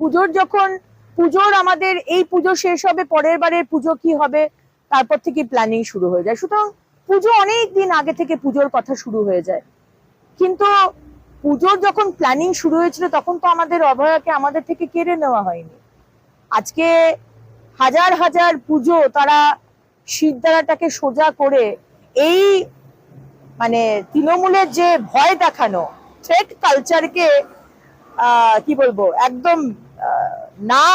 পুজোর আমাদের এই পুজো শেষ হবে, পরের বারের পুজো কি হবে তারপর থেকে প্ল্যানিং শুরু হয়ে যায়। সুতরাং পুজো অনেক দিন আগে থেকে পুজোর কথা শুরু হয়ে যায়, কিন্তু পুজোর যখন প্ল্যানিং শুরু হয়েছিল তখন তো আমাদের অভয়াকে আমাদের থেকে কেড়ে নেওয়া হয়নি। আজকে হাজার হাজার পুজো তারা শিরদাঁড়াটাকে সোজা করে এই মানে তৃণমূলের যে ভয় দেখানো থ্রেট কালচারকে কি বলবো একদম না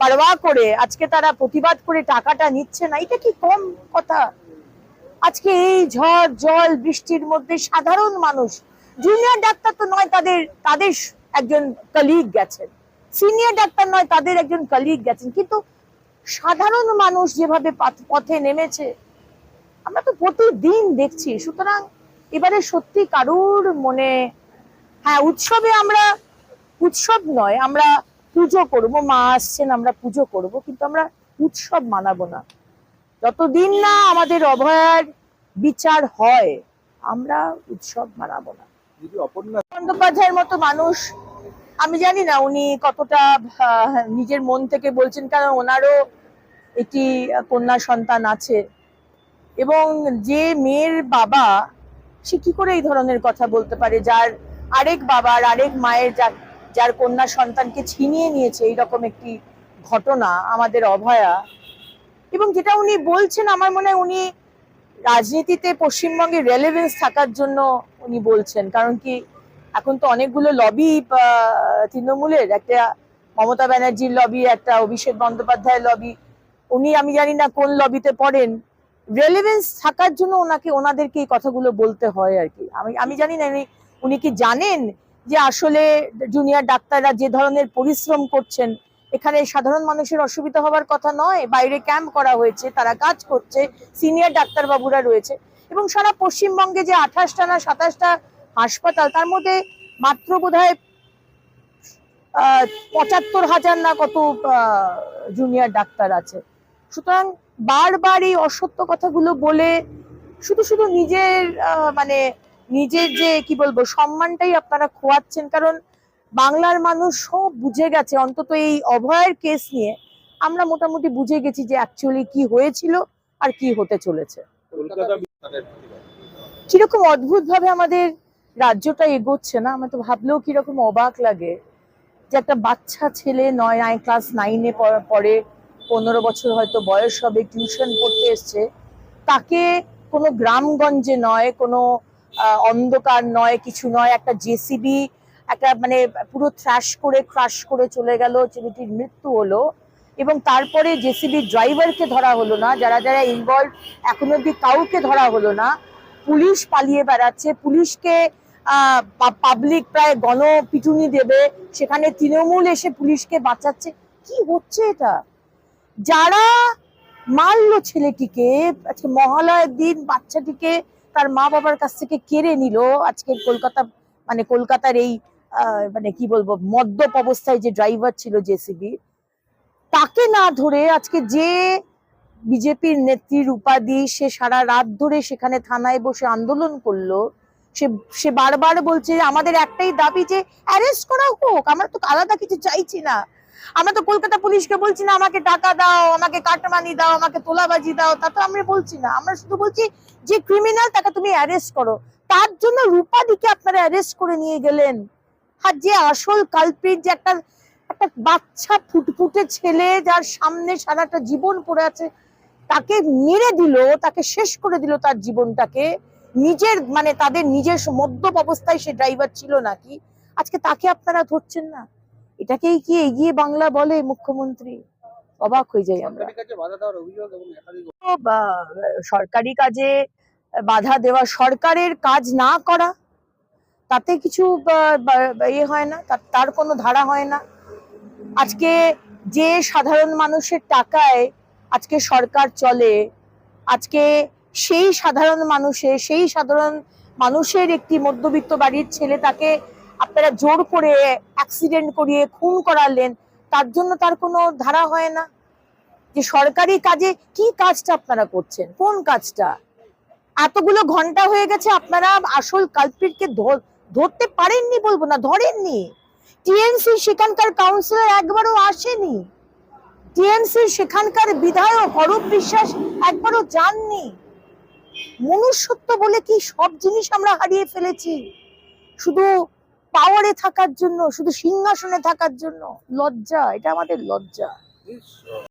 পারওয়া করে আজকে তারা প্রতিবাদ করে টাকাটা নিচ্ছে না, এটা কি কম কথা? আজকে এই ঝড় জল বৃষ্টির মধ্যে সাধারণ মানুষ, জুনিয়র ডাক্তার তো নয়, তাদের একজন কলিগ গেছেন, সিনিয়র ডাক্তার নয় তাদের একজন কলিগ গেছেন, কিন্তু সাধারণ মানুষ যেভাবে পথে নেমেছে আমরা তো প্রতিদিন দেখছি। সুতরাং এবারে সত্যি কারুর মনে, হ্যাঁ উৎসব নয়, আমরা পুজো করব, মা আসছেন আমরা পুজো করব, কিন্তু আমরা উৎসব মানাবো না। যতদিন না আমাদের অভয়ার বিচার হয় আমরা উৎসব মানাবো না। বন্দ্যোপাধ্যায়ের মতো মানুষ, আমি জানি না উনি কতটা নিজের মন থেকে বলছেন, কারণ ওনারও একটি কন্যা সন্তান আছে, এবং যে মেয়ের বাবা সে কি করে এই ধরনের কথা বলতে পারে, যার আরেক বাবার আরেক মায়ের যার কন্যা সন্তানকে ছিনিয়ে নিয়েছে এইরকম একটি ঘটনা আমাদের অভয়া। এবং যেটা উনি বলছেন আমার মনে হয় উনি রাজনীতিতে পশ্চিমবঙ্গে রেলেভেন্স থাকার জন্য উনি বলছেন, কারণ কি এখন তো অনেকগুলো লবি তৃণমূলের, একটা মমতা ব্যানার্জির লবি, একটা অভিষেক বন্দ্যোপাধ্যায়ের লবি, উনি আমি জানি না কোন লবিতে পড়েন, রেলেভেন্স থাকার জন্য ওনাদেরকে এই কথাগুলো বলতে হয় আর কি। আমি জানি না উনি কি জানেন যে আসলে জুনিয়র ডাক্তাররা যে ধরনের পরিশ্রম করছেন, এখানে সাধারণ মানুষের অসুবিধা হওয়ার কথা নয়। বাইরে ক্যাম্প করা হয়েছে, তারা কাজ করছে, সিনিয়র ডাক্তার বাবুরা রয়েছে, এবং সারা পশ্চিমবঙ্গে যে 28টা না 27টা হাসপাতাল, তার মধ্যে মাত্র বোধহয় 75,000 না কত জুনিয়র ডাক্তার আছে। সুতরাং বারবার এই অসত্য কথাগুলো বলে শুধু নিজের যে কি বলবো সম্মানটাই আপনারা খোয়াচ্ছেন। কারণ বাংলার মানুষ সব বুঝে গেছে, অন্তত এই অভয়ের কেস নিয়ে আমরা মোটামুটি বুঝে গেছি যে অ্যাকচুয়ালি কি হয়েছিল আর কি হতে চলেছে। কিরকম অদ্ভুত ভাবে আমাদের রাজ্যটা এগোচ্ছে না, আমার তো ভাবলেও কিরকম অবাক লাগে যে একটা বাচ্চা ছেলে ক্লাস 9-এ পড়ে, 15 বছর হয়তো বয়স হবে, টিউশন পড়তে এসছে, তাকে কোনো গ্রামগঞ্জে নয়, কোনো অন্ধকার নয়, কিছু নয়, একটা জেসিবি একটা পুরো ক্রাশ করে চলে গেল, ছেলেটির মৃত্যু হলো, এবং তারপরে জেসিবি ড্রাইভারকে ধরা হলো না, যারা ইনভলভ এখনো অব্দি কাউকে ধরা হলো না, পুলিশ পালিয়ে বেড়াচ্ছে, পুলিশকে পাবলিক প্রায় গণপিটুনি দেবে, সেখানে তৃণমূল এসে পুলিশকে বাঁচাচ্ছে। কি হচ্ছে এটা? যারা মারলো ছেলেটিকে, আজকে মহালয়ের দিন বাচ্চাটিকে তার মা বাবার কাছ থেকে কেড়ে নিল, আজকে কলকাতার এই কি বলবো মদ্যপ অবস্থায় যে ড্রাইভার ছিল জেসিবি, তাকে না ধরে আজকে যে বিজেপির নেত্রীর উপাধি, সে সারা রাত ধরে সেখানে থানায় বসে আন্দোলন করলো, সে বারবার বলছে আমাদের একটাই দাবি যে অ্যারেস্ট করা হোক, আমরা তো আলাদা কিছু চাইছি না, আমরা তো কলকাতা পুলিশকে বলছি না আমাকে টাকা দাও, আমাকে কাটমানি দাও, আমাকে তোলাবাজি দাও, তা তো আমরা বলছি না, আমরা শুধু বলছি যে ক্রিমিনাল তাকে তুমি অ্যারেস্ট করো। তার জন্য রূপাদিকে আপনারা অ্যারেস্ট করে নিয়ে গেলেন, আর যে আসল কালপ্রিট, যে একটা বাচ্চা ফুটফুটে ছেলে যার সামনে সারাটা জীবন পড়ে আছে, তাকে মেরে দিল, তাকে শেষ করে দিল তার জীবনটাকে, নিজের তাদের নিজস্ব মদ্যপ অবস্থায় সে ড্রাইভার ছিল নাকি, আজকে তাকে আপনারা ধরছেন না। এটাকেই কি এগিয়ে বাংলা বলে মুখ্যমন্ত্রী? অবাক হয়ে যাই আমরা। সরকারি কাজে বাধা দেওয়া, সরকারের কাজ না করা, তাতে কিছু ইয়ে হয় না, তার কোনো ধারা হয় না। আজকে যে সাধারণ মানুষের টাকায় আজকে সরকার চলে, আজকে সেই সাধারণ মানুষের একটি মধ্যবিত্ত বাড়ির ছেলে, তাকে আপনারা জোর করে অ্যাক্সিডেন্ট করিয়ে খুন করালেন, তার জন্য তার কোনো ধারা হয় না। যে সরকারি কাজে কি কাজটা আপনারা করছেন, কোন কাজটা? এতগুলো ঘন্টা হয়ে গেছে, আপনারা আসল কালপ্রিটকে ধরতে পারেননি, বলবো না ধরেননি, টিএমসি সেখানকার কাউন্সিলর একবারও আসেনি, টিএমসি সেখানকার বিধায়ক অরূপ বিশ্বাস একবারও যাননি। মনুষ্যত্ব বলে কি সব জিনিস আমরা হারিয়ে ফেলেছি শুধু পাওয়ারে থাকার জন্য, শুধু সিংহাসনে থাকার জন্য। লজ্জা, এটা আমাদের লজ্জা।